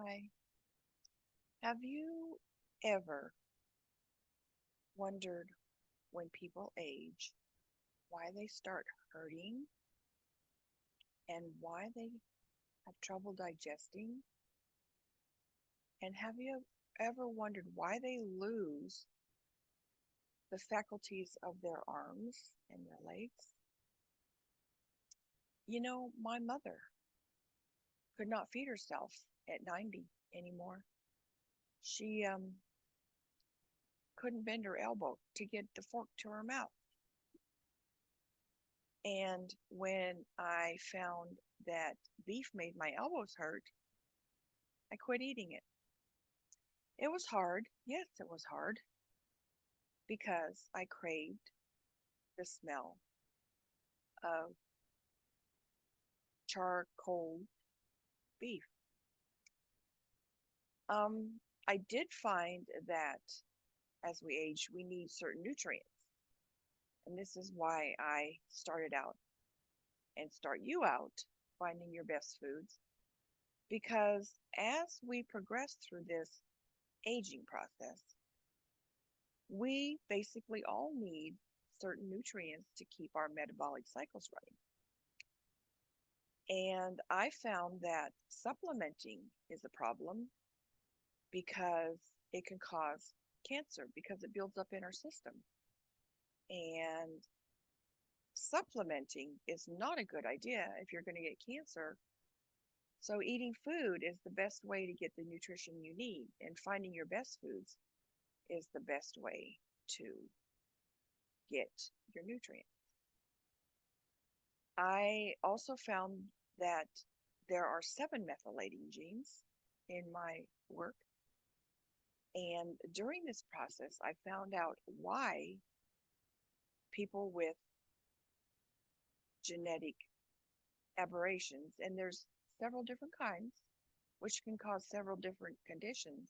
Hi. Have you ever wondered when people age why they start hurting and why they have trouble digesting? And have you ever wondered why they lose the faculties of their arms and their legs? My mother could not feed herself at 90 anymore. She couldn't bend her elbow to get the fork to her mouth. And when I found that beef made my elbows hurt, I quit eating it. It was hard. Yes, it was hard because I craved the smell of charcoal beef. I did find that as we age, we need certain nutrients. And this is why I started out and start you out finding your best foods. Because as we progress through this aging process, we basically all need certain nutrients to keep our metabolic cycles running. And I found that supplementing is a problem because it can cause cancer because it builds up in our system. And supplementing is not a good idea if you're going to get cancer. So, eating food is the best way to get the nutrition you need, and finding your best foods is the best way to get your nutrients. I also found that there are 7-methylating genes in my work. And during this process, I found out why people with genetic aberrations, and there's several different kinds, which can cause several different conditions.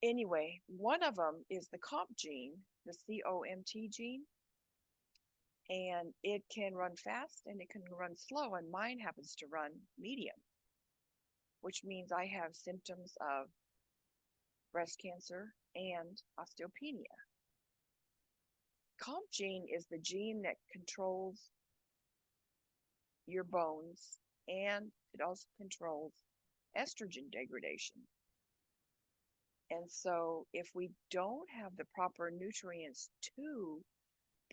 Anyway, one of them is the COMT gene, the COMT gene, and it can run fast and it can run slow, and mine happens to run medium, which means I have symptoms of breast cancer and osteopenia. COMT gene is the gene that controls your bones, and it also controls estrogen degradation. And so if we don't have the proper nutrients to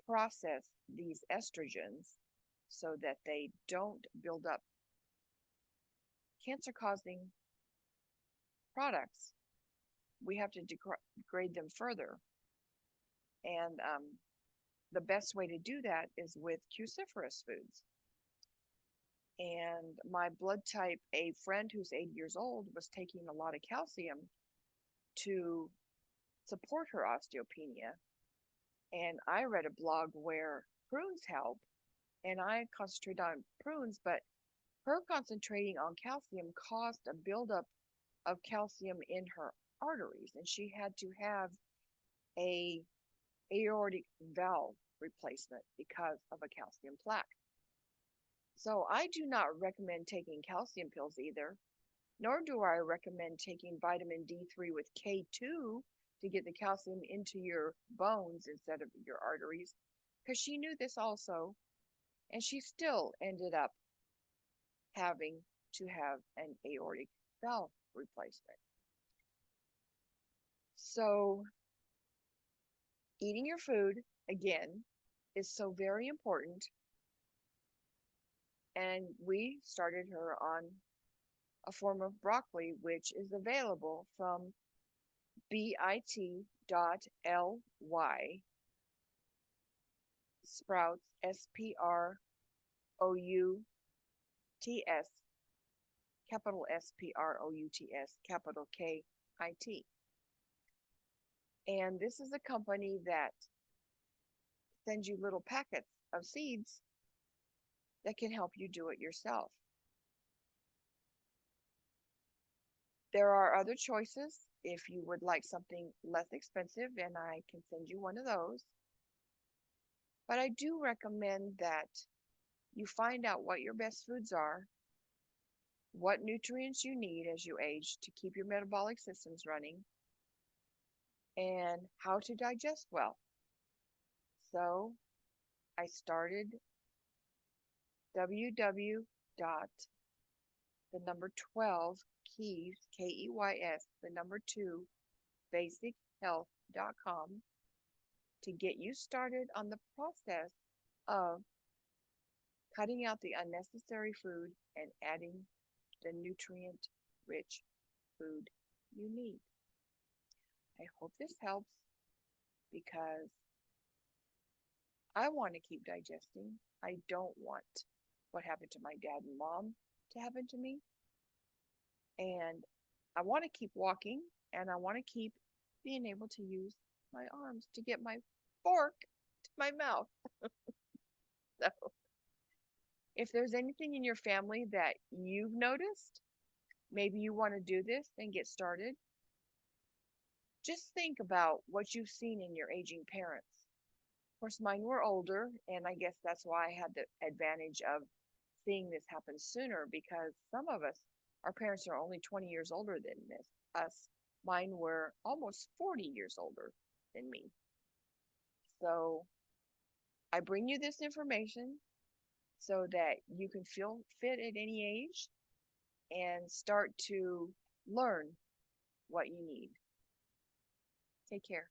process these estrogens so that they don't build up cancer-causing products, we have to degrade them further. And the best way to do that is with cruciferous foods. And my blood type, a friend who's 80 years old, was taking a lot of calcium to support her osteopenia. And I read a blog where prunes help, and I concentrate on prunes, but her concentrating on calcium caused a buildup of calcium in her arteries, and she had to have a aortic valve replacement because of a calcium plaque. So I do not recommend taking calcium pills either, nor do I recommend taking vitamin D3 with K2 to get the calcium into your bones instead of your arteries, because she knew this also, and she still ended up having to have an aortic valve replacement. So, eating your food, again, is so very important. And we started her on a form of broccoli, which is available from bit.ly sprouts, sprouts, capital sprouts, capital KIT. And this is a company that sends you little packets of seeds that can help you do it yourself. There are other choices if you would like something less expensive, and I can send you one of those. But I do recommend that you find out what your best foods are, what nutrients you need as you age to keep your metabolic systems running, and how to digest well. So I started www dot the number 12 keys, KEYS, the number 2 basichealth.com to get you started on the process of cutting out the unnecessary food and adding the nutrient rich food you need. I hope this helps because I want to keep digesting. I don't want what happened to my dad and mom to happen to me. And I want to keep walking and I want to keep being able to use my arms to get my fork to my mouth. So if there's anything in your family that you've noticed, maybe you want to do this and get started, just think about what you've seen in your aging parents. Of course, mine were older, and I guess that's why I had the advantage of seeing this happen sooner because some of us, our parents are only 20 years older than us. Mine were almost 40 years older than me. So I bring you this information so that you can feel fit at any age and start to learn what you need. Take care.